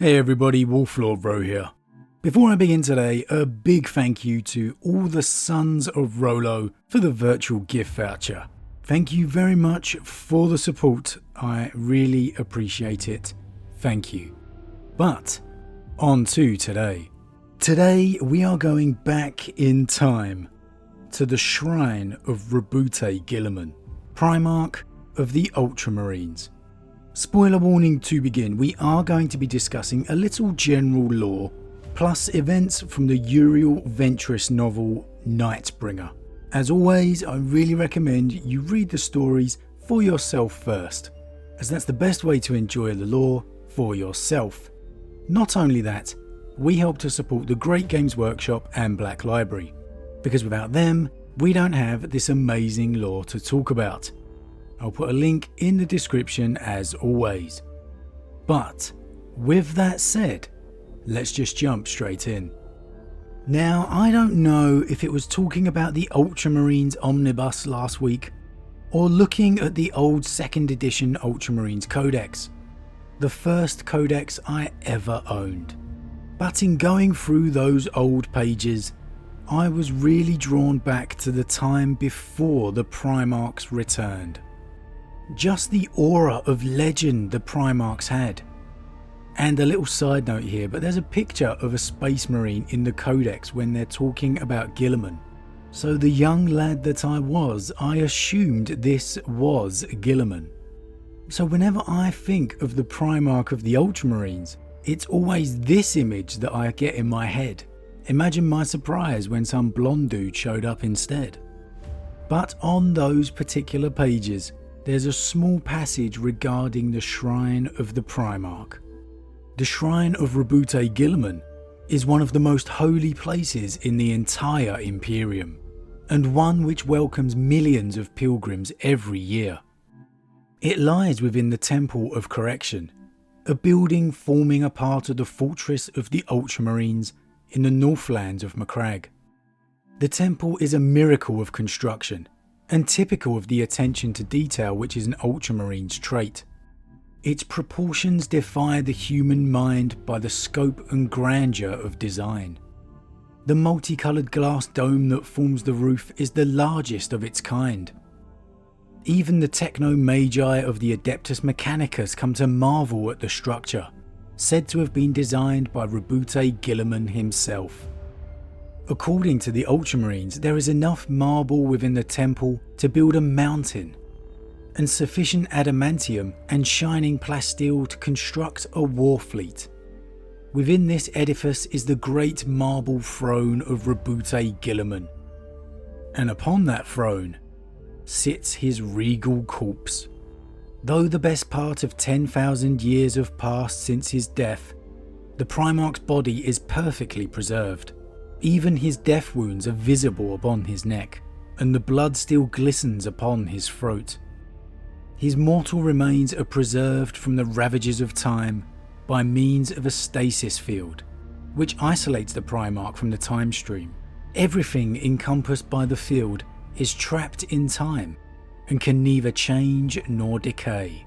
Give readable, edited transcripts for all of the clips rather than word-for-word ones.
Hey everybody, Wolf Lord Rho here. Before I begin today, a big thank you to all the Sons of Rolo for the virtual gift voucher. Thank you very much for the support, I really appreciate it. Thank you. But, on to today. Today we are going back in time to the Shrine of Roboute Guilliman, Primarch of the Ultramarines. Spoiler warning to begin, we are going to be discussing a little general lore, plus events from the Uriel Ventris novel Nightbringer. As always, I really recommend you read the stories for yourself first, as that's the best way to enjoy the lore for yourself. Not only that, we help to support the great Games Workshop and Black Library, because without them, we don't have this amazing lore to talk about. I'll put a link in the description as always. But with that said, let's just jump straight in. Now, I don't know if it was talking about the Ultramarines omnibus last week or looking at the old 2nd edition Ultramarines Codex, the first codex I ever owned. But in going through those old pages, I was really drawn back to the time before the Primarchs returned. Just the aura of legend the Primarchs had. And a little side note here, but there's a picture of a Space Marine in the Codex when they're talking about Guilliman. So the young lad that I was, I assumed this was Guilliman. So whenever I think of the Primarch of the Ultramarines, it's always this image that I get in my head. Imagine my surprise when some blonde dude showed up instead. But on those particular pages, there's a small passage regarding the Shrine of the Primarch. The Shrine of Roboute Guilliman is one of the most holy places in the entire Imperium, and one which welcomes millions of pilgrims every year. It lies within the Temple of Correction, a building forming a part of the fortress of the Ultramarines in the Northlands of Macragge. The temple is a miracle of construction, and typical of the attention to detail which is an Ultramarines trait. Its proportions defy the human mind by the scope and grandeur of design. The multicoloured glass dome that forms the roof is the largest of its kind. Even the techno-magi of the Adeptus Mechanicus come to marvel at the structure, said to have been designed by Roboute Guilliman himself. According to the Ultramarines, there is enough marble within the temple to build a mountain, and sufficient adamantium and shining plasteel to construct a war fleet. Within this edifice is the great marble throne of Roboute Guilliman, and upon that throne sits his regal corpse. Though the best part of 10,000 years have passed since his death, the Primarch's body is perfectly preserved. Even his death wounds are visible upon his neck, and the blood still glistens upon his throat. His mortal remains are preserved from the ravages of time by means of a stasis field, which isolates the Primarch from the time stream. Everything encompassed by the field is trapped in time and can neither change nor decay.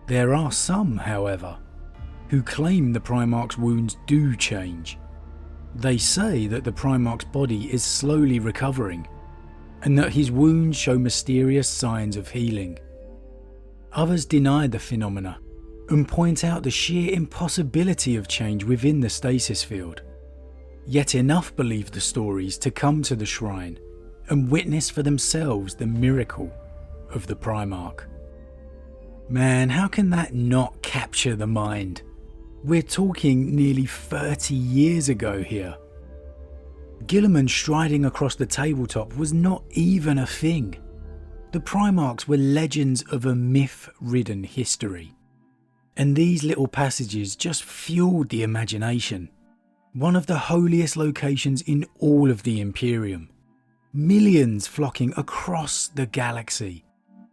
There are some, however, who claim the Primarch's wounds do change. They say that the Primarch's body is slowly recovering, and that his wounds show mysterious signs of healing. Others deny the phenomena, and point out the sheer impossibility of change within the stasis field. Yet enough believe the stories to come to the shrine, and witness for themselves the miracle of the Primarch. Man, how can that not capture the mind? We're talking nearly 30 years ago here. Guilliman striding across the tabletop was not even a thing. The Primarchs were legends of a myth-ridden history. And these little passages just fueled the imagination. One of the holiest locations in all of the Imperium. Millions flocking across the galaxy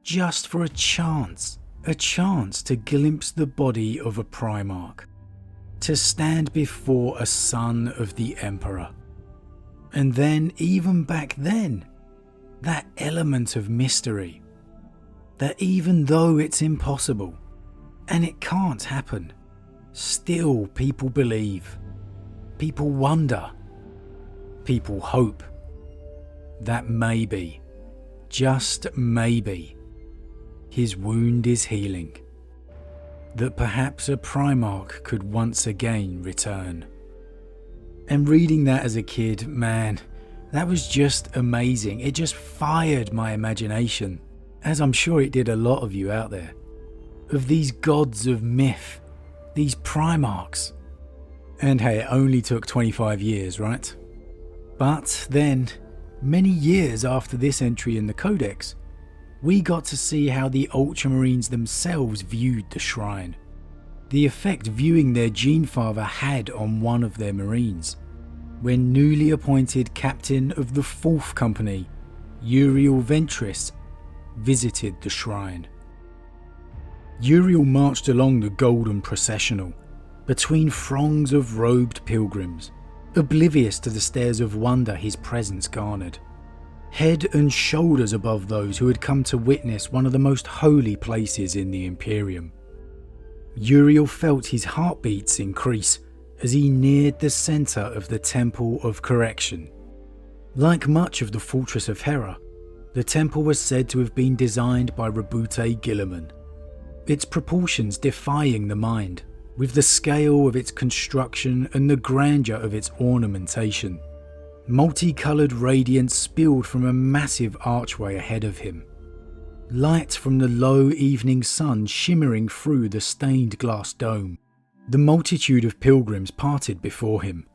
just for a chance to glimpse the body of a Primarch, to stand before a son of the Emperor. And then, even back then, that element of mystery, that even though it's impossible, and it can't happen, Still, people believe, people wonder, people hope that maybe, just maybe, his wound is healing. That perhaps a Primarch could once again return. And reading that as a kid, man, that was just amazing. It just fired my imagination, as I'm sure it did a lot of you out there, of these gods of myth, these Primarchs. And hey, it only took 25 years, right? But then, many years after this entry in the Codex, we got to see how the Ultramarines themselves viewed the shrine, the effect viewing their Genefather had on one of their Marines, when newly appointed captain of the 4th Company, Uriel Ventris, visited the shrine. Uriel marched along the golden processional, between throngs of robed pilgrims, oblivious to the stares of wonder his presence garnered, head and shoulders above those who had come to witness one of the most holy places in the Imperium. Uriel felt his heartbeats increase as he neared the centre of the Temple of Correction. Like much of the Fortress of Hera, the temple was said to have been designed by Roboute Guilliman, its proportions defying the mind, with the scale of its construction and the grandeur of its ornamentation. Multicoloured radiance spilled from a massive archway ahead of him. Light from the low evening sun shimmering through the stained glass dome. The multitude of pilgrims parted before him,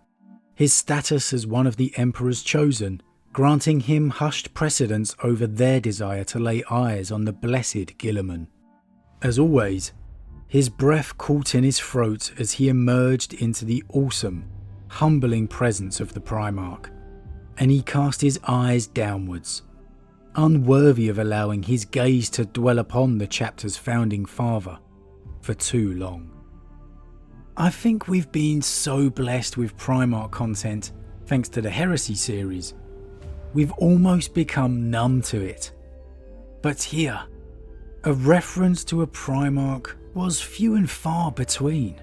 his status as one of the Emperor's chosen, granting him hushed precedence over their desire to lay eyes on the blessed Guilliman. As always, his breath caught in his throat as he emerged into the awesome, humbling presence of the Primarch, and he cast his eyes downwards, unworthy of allowing his gaze to dwell upon the chapter's founding father for too long. I think we've been so blessed with Primarch content thanks to the Heresy series, we've almost become numb to it. But here, a reference to a Primarch was few and far between.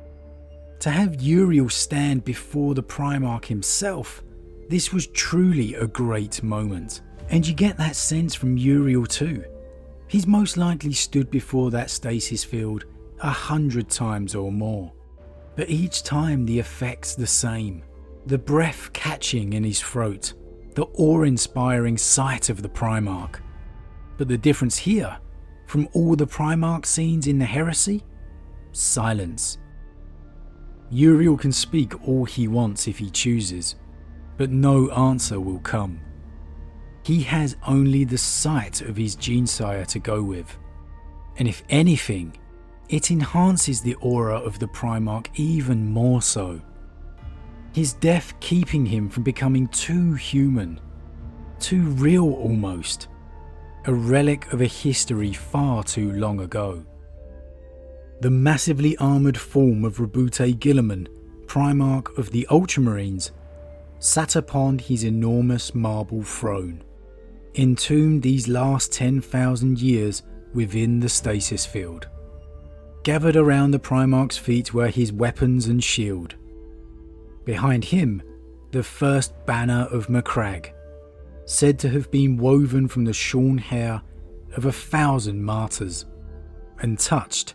To have Uriel stand before the Primarch himself, this was truly a great moment. And you get that sense from Uriel too. He's most likely stood before that stasis field 100 times or more. But each time the effect's the same. The breath catching in his throat, the awe-inspiring sight of the Primarch. But the difference here, from all the Primarch scenes in the Heresy? Silence. Uriel can speak all he wants if he chooses, but no answer will come. He has only the sight of his Genesire to go with, and if anything, it enhances the aura of the Primarch even more so. His death keeping him from becoming too human, too real almost, a relic of a history far too long ago. The massively armoured form of Roboute Guilliman, Primarch of the Ultramarines, sat upon his enormous marble throne, entombed these last 10,000 years within the stasis field. Gathered around the Primarch's feet were his weapons and shield. Behind him, the first banner of Macragge, said to have been woven from the shorn hair of 1,000 martyrs, and touched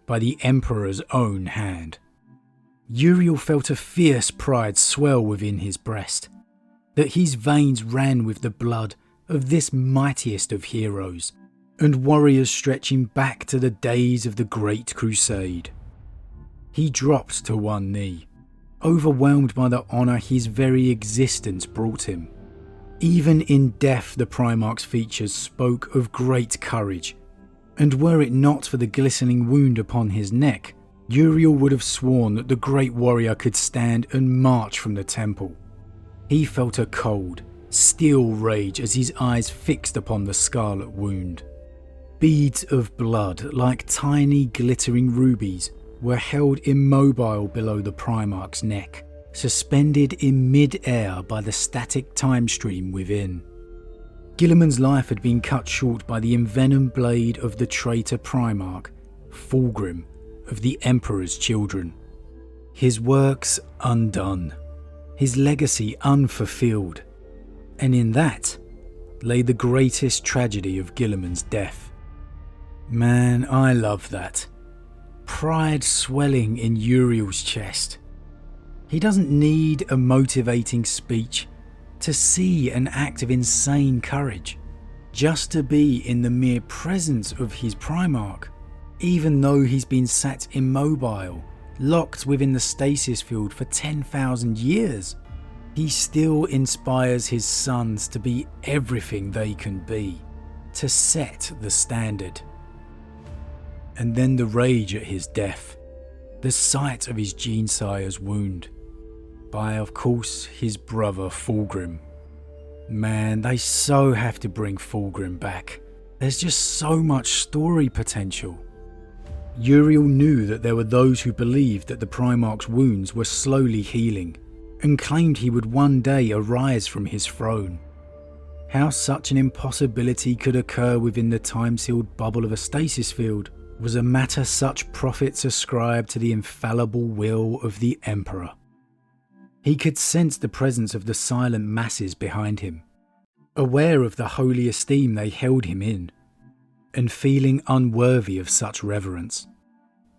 by the Emperor's own hand. Uriel felt a fierce pride swell within his breast, that his veins ran with the blood of this mightiest of heroes, and warriors stretching back to the days of the Great Crusade. He dropped to one knee, overwhelmed by the honour his very existence brought him. Even in death the Primarch's features spoke of great courage, and were it not for the glistening wound upon his neck, Uriel would have sworn that the great warrior could stand and march from the temple. He felt a cold, steel rage as his eyes fixed upon the scarlet wound. Beads of blood, like tiny glittering rubies, were held immobile below the Primarch's neck, suspended in mid-air by the static time stream within. Guilliman's life had been cut short by the envenomed blade of the traitor Primarch, Fulgrim, of the Emperor's children. His works undone, his legacy unfulfilled, and in that lay the greatest tragedy of Guilliman's death. Man, I love that. Pride swelling in Uriel's chest. He doesn't need a motivating speech to see an act of insane courage, just to be in the mere presence of his Primarch, even though he's been sat immobile, locked within the stasis field for 10,000 years. He still inspires his sons to be everything they can be, to set the standard. And then the rage at his death, the sight of his genesire's wound, by of course his brother Fulgrim. Man, they so have to bring Fulgrim back. There's just so much story potential. Uriel knew that there were those who believed that the Primarch's wounds were slowly healing, and claimed he would one day arise from his throne. How such an impossibility could occur within the time-sealed bubble of a stasis field was a matter such prophets ascribed to the infallible will of the Emperor. He could sense the presence of the silent masses behind him, aware of the holy esteem they held him in, and feeling unworthy of such reverence.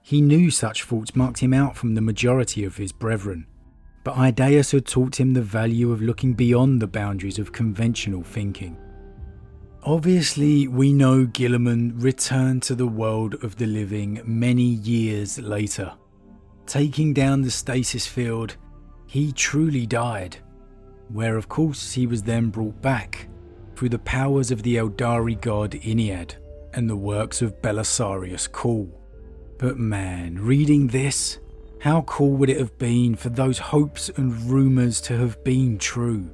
He knew such thoughts marked him out from the majority of his brethren, but Idaeus had taught him the value of looking beyond the boundaries of conventional thinking. Obviously, we know Guilliman returned to the world of the living many years later. Taking down the stasis field, he truly died, where of course he was then brought back through the powers of the Eldari god Ennead and the works of Belisarius Cawl. But man, reading this, how cool would it have been for those hopes and rumours to have been true?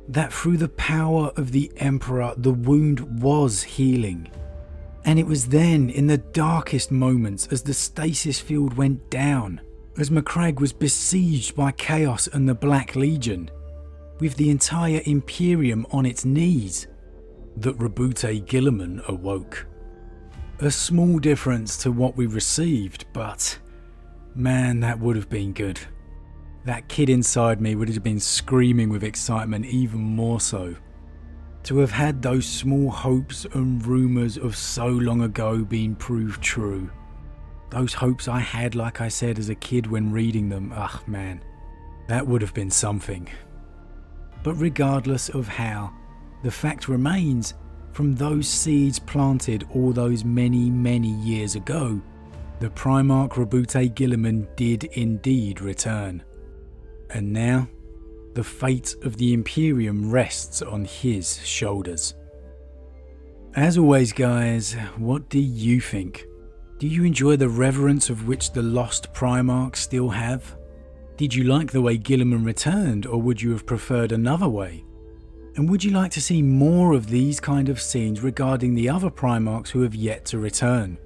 That through the power of the Emperor, the wound was healing. And it was then, in the darkest moments, as the stasis field went down, as Macragge was besieged by Chaos and the Black Legion, with the entire Imperium on its knees, that Roboute Guilliman awoke. A small difference to what we received, but man, that would have been good. That kid inside me would have been screaming with excitement even more so. To have had those small hopes and rumours of so long ago being proved true. Those hopes I had, like I said, as a kid when reading them, man, that would have been something. But regardless of how, the fact remains, from those seeds planted all those many, many years ago, the Primarch Roboute Guilliman did indeed return. And now, the fate of the Imperium rests on his shoulders. As always guys, what do you think? Do you enjoy the reverence of which the lost Primarchs still have? Did you like the way Guilliman returned, or would you have preferred another way? And would you like to see more of these kind of scenes regarding the other Primarchs who have yet to return?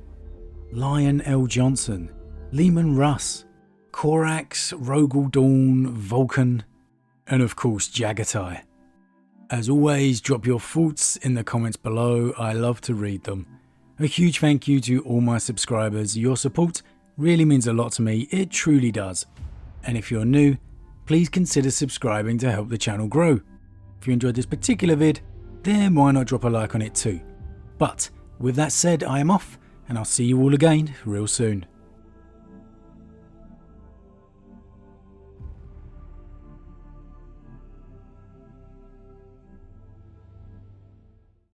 Lion L. Johnson, Leman Russ, Corax, Rogel Dawn, Vulcan, and of course Jagatai. As always, drop your thoughts in the comments below, I love to read them. A huge thank you to all my subscribers, your support really means a lot to me, it truly does. And if you're new, please consider subscribing to help the channel grow. If you enjoyed this particular vid, then why not drop a like on it too. But with that said, I am off, and I'll see you all again real soon.